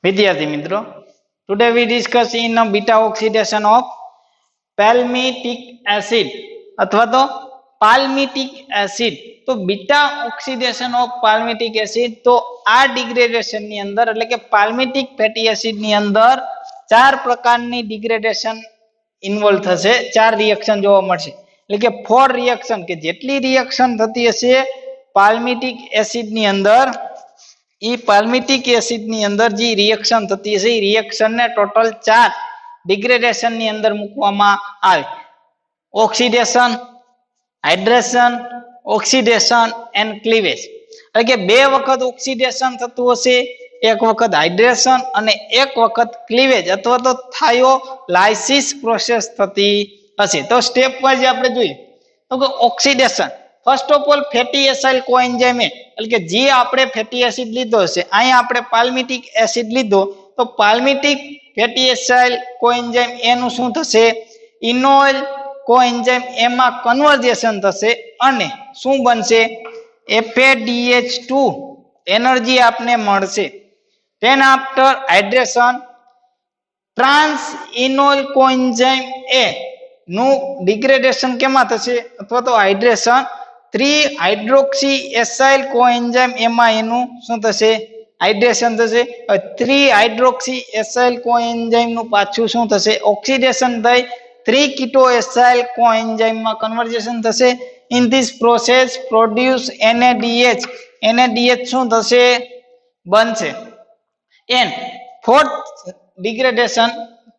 विद्यार्थी मित्रों, today we discuss in beta oxidation of palmitic acid अथवा तो पाल्मिटिक एसिड। तो beta oxidation of palmitic acid तो आ डिग्रेडेशन ની અંદર એટલે કે પાલ્મિટિક ફેટી એસિડ ની અંદર ચાર પ્રકારની ડિગ્રેડેશન ઇન્વોલ્વ થશે, ચાર રિએક્શન જોવા મળશે એટલે કે ફોર રિએક્શન કે જેટલી રિએક્શન થતી હશે પાલ્મિટિક એસિડ ની અંદર ई पाल्मिटिक एसिड ની અંદર જે રિએક્શન થતી હશે એ રિએક્શન ને ટોટલ 4 ડિગ્રેડેશન ની અંદર મૂકવામાં આવે oxidation, hydration, oxidation and cleavage. એટલે કે બે વખત ઓક્સિડેશન થતું હશે, એક વખત હાઇડ્રેશન અને એક વખત ક્લીવેજ અથવા તો થાયોલાઇસિસ પ્રોસેસ થતી હશે। તો સ્ટેપ વાઇઝ આપણે જોઈએ તો કે oxidation first of all fatty acyl coenzyme એટલે કે જે આપણે ફેટી એસિડ લીધો છે અહીં આપણે પાલ્મિટિક એસિડ લીધો તો પાલ્મિટિક ફેટી એસાઇલ કોએન્જાઇમ એનું શું થશે ઇનોઇલ કોએન્જાઇમ એમાં કન્વર્જેશન થશે અને શું બનશે FADH2 એનર્જી આપને મળશે। then after hydration ટ્રાન્સ ઇનોઇલ કોએન્જાઇમ એ નું ડિગ્રેડેશન કેમાં થશે અથવા તો હાઇડ્રેશન 3 હાઇડ્રોક્સી એસાઇલ કોએન્જાઇમ એમાં એનું શું થશે હાઇડ્રેશન થશે। 3 હાઇડ્રોક્સી એસાઇલ કોએન્જાઇમ નું પાછું શું થશે ઓક્સિડેશન થઈ 3 કીટો એસાઇલ કોએન્જાઇમ માં કન્વર્જેશન થશે। In this process produce NADH શું થશે બનશે। And fourth degradation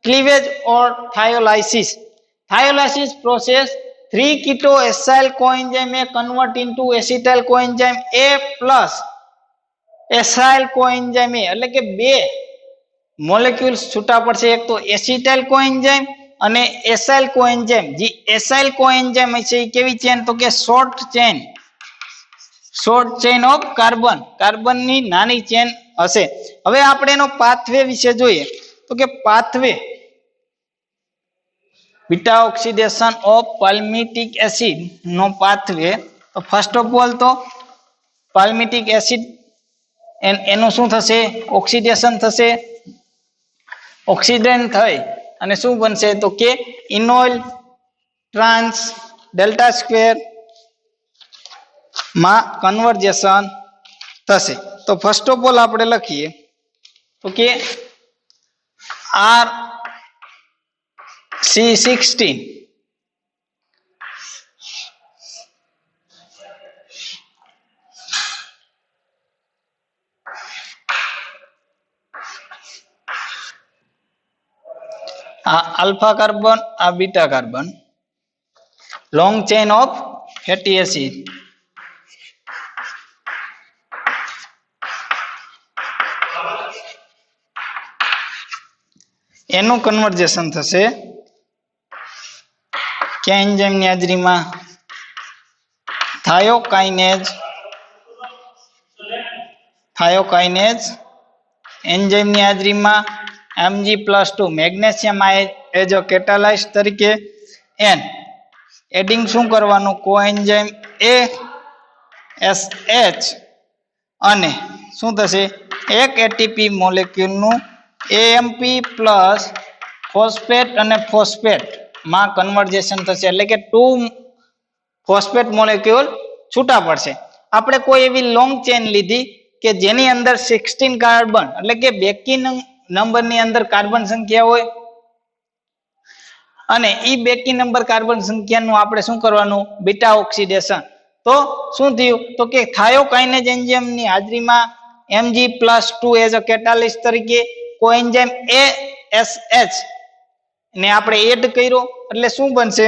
cleavage or thiolalysis process 3 keto acyl coenzyme may convert into acetyl coenzyme A plus acyl coenzyme A એટલે કે બે મોલેક્યુલ્સ છૂટા પડશે, એક તો એસિટાઇલ કોએન્જાઇમ અને એસાઇલ કોએન્જાઇમ। જે એસાઇલ કોએન્જાઇમ છે એ કેવી ચેન તો કે શોર્ટ ચેન ઓફ કાર્બન ની નાની ચેન હશે। હવે આપણે એનો પાથવે વિશે જોઈએ તો કે pathway beta oxidation of palmitic acid नो पाथवे तो फर्स्ट ऑफ ऑल तो पाल्मिटिक एसिड एनु शुं थशे ऑक्सीडेशन थशे, ऑक्सीडेशन थई अने शुं बनशे तो के इनोइल ट्रांस डेल्टा स्क्वेर मा कन्वर्जेशन थशे। तो फर्स्ट ऑफ ऑल आपणे लखीए तो के आर C16 अल्फा कार्बन आ beta carbon long chain of fatty acid एनु कन्वर्जेशन थशे क्या एंजाइम ની હાજરીમાં થાયોકાઇનેજ એન્જાઇમ ની હાજરીમાં Mg+2 મેગ્નેશિયમ એઝ અ કેટાલાઇઝ તરીકે એન્ડ એડિંગ શું કરવાનું કોએન્જાઇમ ASH અને શું થશે એક એટીપી મોલેક્યુલ નું AMP પ્લસ ફોસ્ફેટ અને ફોસ્ફેટ માં કન્વર્જેશન થશે એટલે કે 2 ફોસ્ફેટ મોલેક્યુલ છૂટા પડશે। આપણે કોઈ એવી લોંગ ચેન લીધી કે જેની અંદર 16 કાર્બન એટલે કે બેકી નંબર ની અંદર કાર્બન સંખ્યા હોય અને ઈ બેકી નંબર કાર્બન સંખ્યાનું આપણે શું કરવાનું બીટા ઓક્સિડેશન। તો શું થયું તો કે થાયોકાઇનેજ એન્ઝાઇમ ની હાજરીમાં Mg+2 એઝ અ કેટાલિસ્ટ તરીકે કોએન્જાઇમ ASH ને આપણે એડ કર્યો એટલે શું બનશે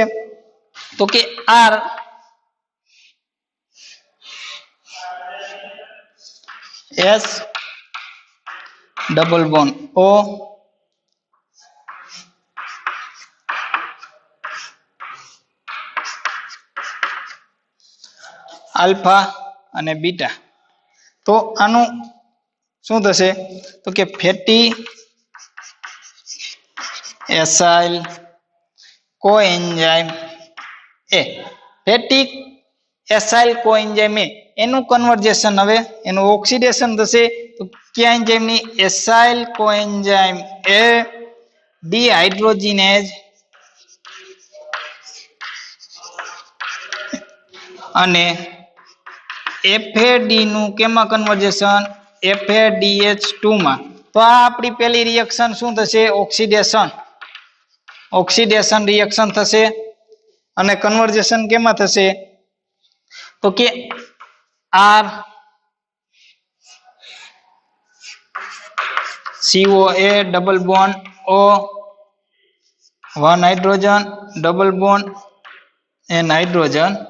તો કે R S double bond O alpha અને બીટા। તો આનું શું થશે તો કે fatty acyl coenzyme A fatty acyl coenzyme A એનું કન્વર્ઝેશન હવે એનું ઓક્સિડેશન થશે તો કયા એન્ઝાઇમની એસાઇલ કોએન્ઝાઇમ એ ડીહાઇડ્રોજિનેઝ અને FAD નું કેમાં કન્વર્ઝેશન FADH2 માં તો આ આપણી પહેલી રિએક્શન શું થશે ઓક્સિડેશન રિએક્શન થશે અને કન્વર્ઝેશન કેમાં થશે તો કે R COA double bond O 1 hydrogen double bond N hydrogen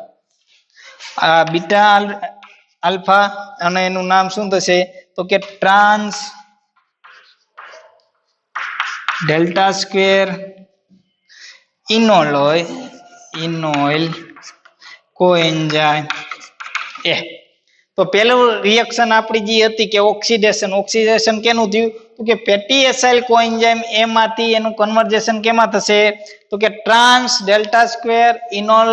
આ બીટા આલ્ફા અને એનું નામ શું થશે તો કે ટ્રાન્સ ડેલ્ટા સ્ક્વેર ઇનોઇલ કોએન્ઝાઇમ એ તો પહેલું રિએક્શન આપણી જે હતી કે ઓક્સિડેશન કેનું થયું તો કે ફેટી એસાઇલ કોએન્ઝાઇમ એ માંથી એનું કન્વર્ઝેશન કેમાં થશે તો કે ટ્રાન્સ ડેલ્ટા સ્ક્વેર ઇનોલ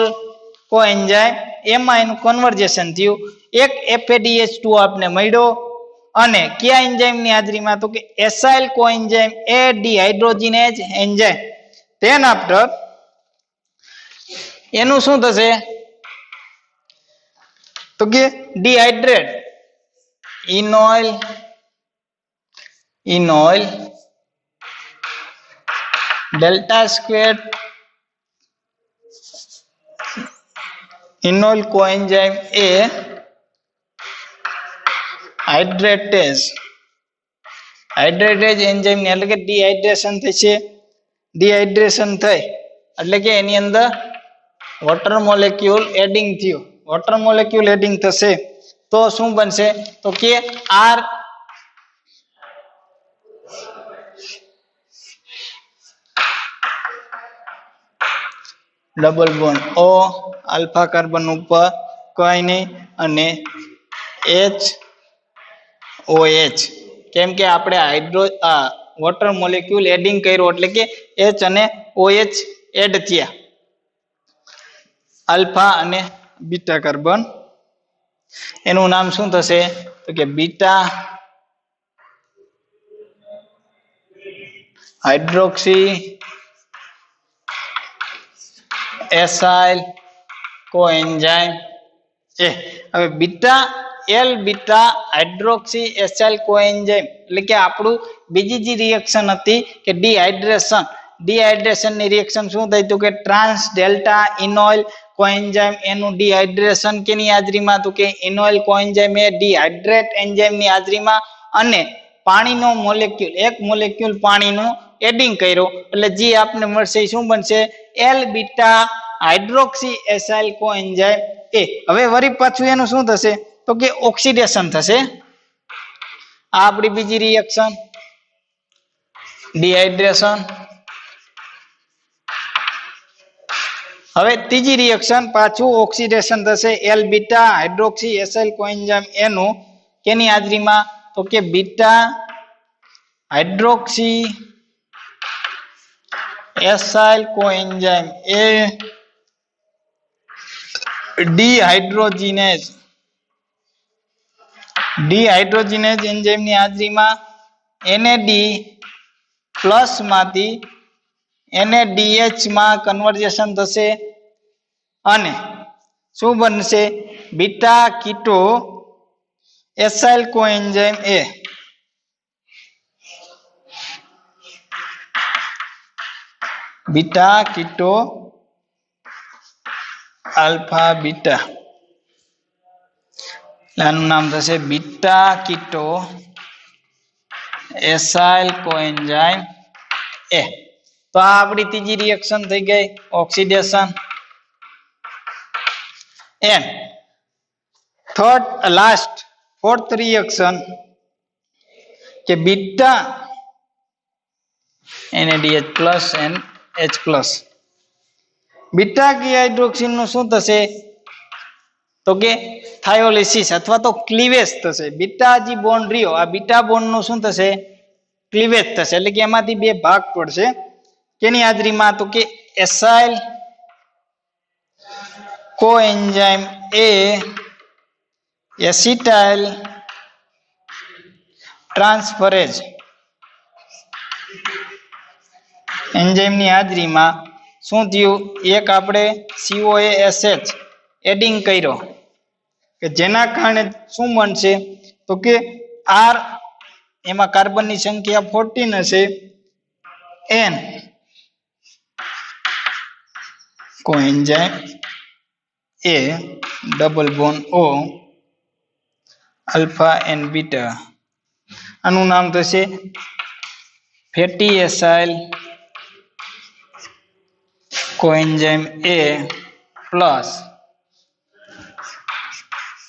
કોએન્ઝાઇમ એમાં એનું કન્વર્ઝેશન થયું એક FADH2 આપને મળ્યો અને કયા એન્ઝાઇમની હાજરીમાં તો કે એસાઇલ કોએન્ઝાઇમ એ ડીહાઇડ્રોજિનેઝ એન્ઝાઇમ ધેન આફ્ટર એનું શું થશે તો કે ડીહાઇડ્રેટ ઇનોઇલ ડેલ્ટા સ્ક્વેર ઇનોઇલ કોએન્ઝાઇમ એ હાઇડ્રેટેઝ એન્ઝાઇમ ને એટલે કે ડીહાઇડ્રેશન થશે ડીહાઇડ્રેશન થઈ એટલે કે એની અંદર વોટર મોલેક્યુલ એડિંગ થયું વોટર મોલેક્યુલ એડિંગ થશે તો શું બનશે તો કે R double bond O alpha carbon ઉપર કઈ નહીં અને HOH કેમ કે આપણે વોટર મોલેક્યુલ એડિંગ કર્યું એટલે કે H અને OH એડ થયા આલ્ફા અને બીટા કાર્બન એનું નામ શું થશે તો કે બીટા હાઇડ્રોક્સી એસાઇલ કોએન્ઝાઇમ એ હવે બીટા હાઇડ્રોક્સી એસાઇલ કોએન્ઝાઇમ એટલે કે આપણું બીજી જે રિએક્શન હતી કે ડીહાઇડ્રેશન ની રિએક્શન શું થઈ તો કે ટ્રાન્સ ડેલ્ટા ઇનોઇલ કોએન્ઝાઇમ એનું ડીહાઇડ્રેશન કેની હાજરીમાં તો કે ઇનોઇલ કોએન્ઝાઇમ એ ડીહાઇડ્રેટ એન્ઝાઇમ ની હાજરીમાં અને પાણીનો મોલેક્યુલ એક મોલેક્યુલ પાણીનું એડિંગ કર્યો એટલે જે આપને મળશે શું બનશે L beta hydroxy acyl coenzyme એ હવે વળી પાછું એનું શું થશે તો કે ઓક્સિડેશન થશે આ આપણી બીજી રિએક્શન ડીહાઇડ્રેશન હવે ત્રીજી રિએક્શન પાછું ઓક્સિડેશન થશે L બીટા હાઇડ્રોક્સી એસાઇલ કોએન્ઝાઇમ એનું કેની હાજરીમાં તો કે બીટા હાઇડ્રોક્સી એસાઇલ કોએન્ઝાઇમ એ ડીહાઇડ્રોજિનેઝ એન્ઝાઇમ ની હાજરીમાં NAD+ માંથી NADH માં કન્વર્ઝેશન થશે અને શું બનશે બીટા કીટો એસાઇલ કોએન્ઝાઇમ એ બીટા કીટો આલ્ફા બીટા આનું નામ થશે બીટા કીટો એસાઇલ કોએન્ઝાઇમ એ તો આ આપણી ત્રીજી રિએક્શન થઈ ગઈ ઓક્સિડેશન એન્ડ ફોર્થ રિએક્શન કે beta NADH+ and H+. Beta hydroxyl નું શું થશે તો કે થાયોલિસિસ અથવા તો ક્લીવેજ થશે બીટા જે બોન્ડ રહ્યો આ બીટા બોન્ડ નું શું થશે ક્લીવેજ થશે એટલે કે એમાંથી બે ભાગ પડશે કેની હાજરીમાં તો કે એસાઇલ કોએન્ઝાઇમ એ એસિટાઇલ ટ્રાન્સફરેઝ એન્ઝાઇમની હાજરીમાં શું થયું, એક આપણે COASH એડિંગ કર્યો કે જેના કારણે શું બનશે તો કે R એમાં કાર્બનની સંખ્યા 14 હશે, N coenzyme A double bond O alpha and beta, આનું નામ થશે fatty acyl coenzyme A plus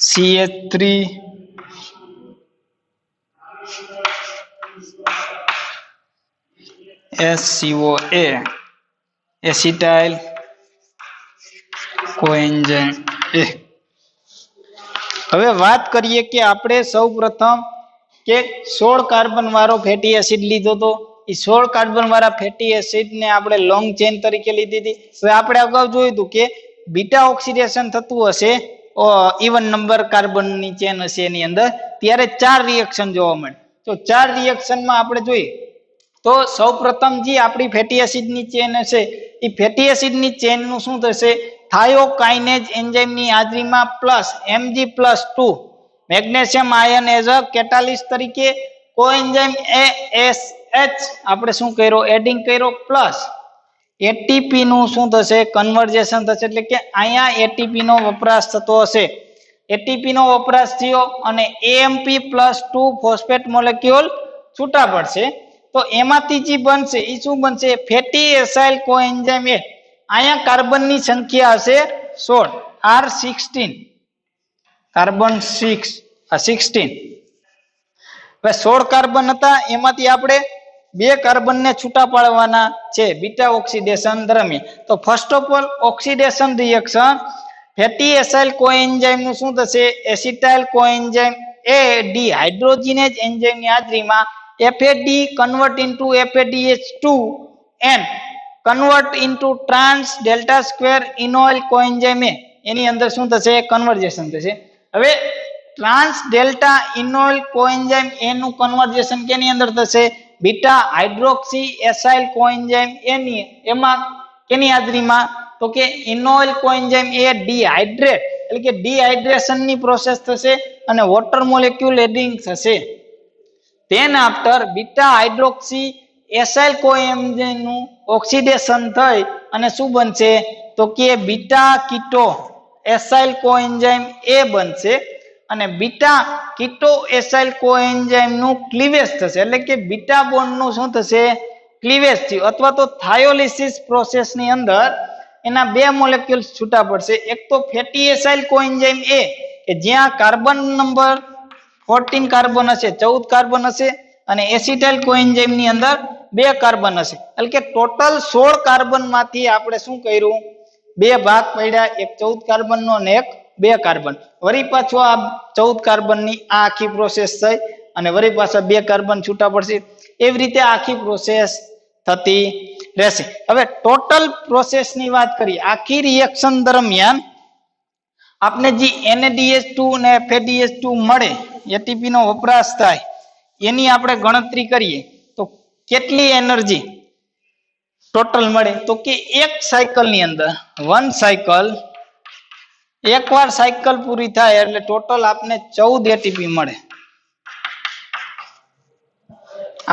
CH3 SCOA acetyl coenzyme A. હવે વાત કરીએ કે આપણે સૌપ્રથમ કે 16 કાર્બન વાળો ફેટી એસિડ લીધો તો એ 16 કાર્બન વાળા ફેટી એસિડ ને આપણે લોંગ ચેન તરીકે લીધી હતી. હવે આપણે અગાઉ જોયું હતું કે બીટા ઓક્સિડેશન થતું હશે ઇવન નંબર કાર્બનની ચેન હશે એની અંદર, ત્યારે 4 રિએક્શન જોવા મળે. તો 4 રિએક્શનમાં આપણે જોઈએ તો સૌપ્રથમ જે આપણી ફેટી એસિડની ચેન હશે એ ફેટી એસિડની ચેનનું શું થશે, થાયોકાઇનેઝ એન્ઝાઇમની હાજરીમાં plus Mg+2 magnesium ion as a catalyst તરીકે કોએન્ઝાઇમ ASH આપણે શું કર્યો, એડિંગ કર્યો, પ્લસ એટીપી નું શું થશે, કન્વર્ઝેશન થશે. એટલે કે અહીંયા એટીપી નો વપરાશ થતો હશે, એટીપી નો વપરાશ થયો અને AMP+2 ફોસ્ફેટ મોલેક્યુલ છૂટા પડશે. તો એમાંથી જે બનશે એ શું બનશે, ફેટી એસાઇલ કોએન્ઝાઇમ A. અહીંયા કાર્બનની સંખ્યા હશે 16, R16 કાર્બન 16. હવે 16 કાર્બન હતા એમાંથી આપણે 2 કાર્બન ને છૂટા પાડવાના છે બીટા ઓક્સિડેશન દરમિયાન. તો first of all oxidation reaction fatty acyl coenzyme નું શું થશે, એસિટાઇલ કોએન્ઝાઇમ A ડિહાઇડ્રોજિનેઝ એન્ઝાઇમની હાજરીમાં FAD convert into FADH2 and convert into trans delta square enoyl coenzyme A એની અંદર શું થશે, કન્વર્ઝેશન થશે. હવે trans delta enoyl coenzyme A નું કન્વર્ઝેશન કેની અંદર થશે, beta hydroxy acyl coenzyme A ની એમાં કેની હાજરીમાં તો કે ઇનોઇલ કોએન્ઝાઇમ A ડિહાઇડ્રેટ એટલે કે ડિહાઇડ્રેશન ની પ્રોસેસ થશે અને વોટર મોલેક્યુલ એડિંગ થશે. Then after beta hydroxy acyl coenzyme નું ઓક્સિડેશન થઈ અને શું બનશે તો કે beta keto acyl coenzyme A બનશે અને બીટા કીટો એસાઇલ કોએન્ઝાઇમ નું ક્લીવેજ થશે. એટલે કે બીટા બોન્ડ નું શું થશે, ક્લીવેજ થયું અથવા તો થાયોલિસિસ પ્રોસેસ ની અંદર એના 2 મોલેક્યુલ્સ છૂટા પડશે. એક તો ફેટી એસાઇલ કોએન્ઝાઇમ A કે જ્યાં કાર્બન નંબર 14 કાર્બન હશે, 14 કાર્બન હશે અને એસિટાઇલ કોએન્ઝાઇમ ની અંદર 2 કાર્બન હશે. એટલે કે ટોટલ 16 કાર્બન માંથી આપણે શું કર્યું, 2 ભાગ પડ્યા, એક 14 કાર્બન નો અને એક 2 કાર્બન. વળી પાછો આ 14 કાર્બન ની આ આખી પ્રોસેસ થઈ અને વળી પાછા 2 કાર્બન છૂટા પડશે. એવી રીતે આખી પ્રોસેસ થતી રહેશે. હવે ટોટલ પ્રોસેસ ની વાત કરીએ, આખી રિએક્શન દરમિયાન આપણે જે NADH2 અને FADH2 મળે, એટીપી નો વપરાશ થાય, એની આપણે ગણતરી કરીએ તો કેટલી એનર્જી ટોટલ મળે તો કે એક સાયકલ ની અંદર 1 સાયકલ, એકવાર સાયકલ પૂરી થાય એટલે ટોટલ આપને 14 એટીપી મળે.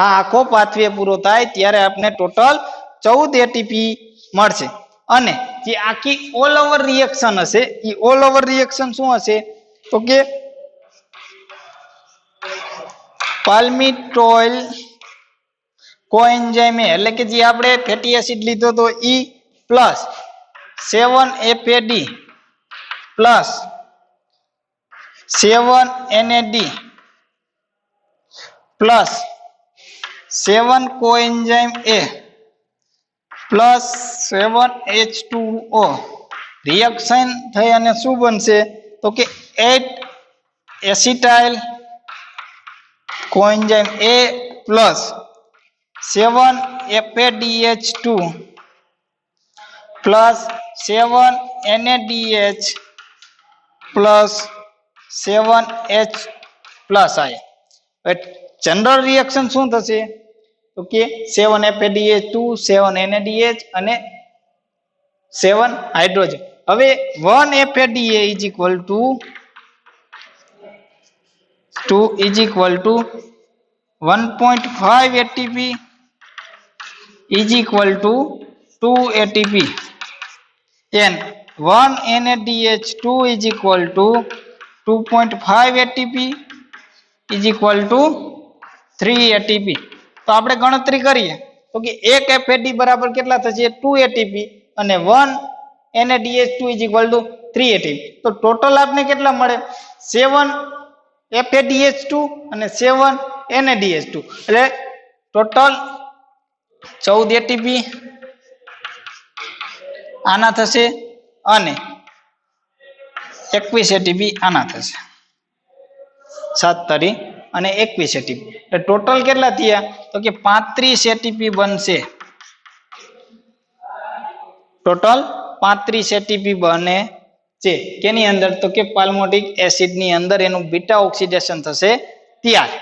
આ આખો પાથવે પૂરો થાય ત્યારે આપને ટોટલ 14 એટીપી મળશે. અને જે આખી ઓલ ઓવર રિએક્શન હશે એ ઓલ ઓવર રિએક્શન શું હશે તો કે પાલ્મિટોઇલ કોએન્ઝાઇમ એટલે કે જે આપણે ફેટી એસિડ લીધો તો E plus 7FAD plus 7NAD plus 7 coenzyme A plus 7H2O reaction થઈ અને શું બનશે તો કે 8 acetyl coenzyme A plus 7 FADH2 plus 7 NaDH plus 7H plus ion. હવે જનરલ રિએક્શન શું થશે તો કે 7FADH2 7NaDH અને 7 હાઇડ્રોજન. હવે 1FADA is equal to 1.5 ATP is equal to 2 ATP and 1 NaDH2 is equal to 2.5 ATP is equal to 3 ATP. તો આપણે ગણતરી કરીએ તો કે 1 FAD બરાબર કેટલા થશે 2 ATP અને 1 NaDH2 is equal to 3 ATP. તો ટોટલ આપને કેટલા મળે 7 FADH2 અને 7 NaDH2 એટલે ટોટલ 14 ATP આના થશે અને 21 ATP આના થશે 7 તરી અને 21 ATP એટલે ટોટલ કેટલા થયા તો કે 35 ATP બનશે. ટોટલ 35 ATP બને છે કેની અંદર તો કે પાલ્મોટિક એસિડ ની અંદર એનું બીટા ઓક્સિડેશન થશે ત્યારે.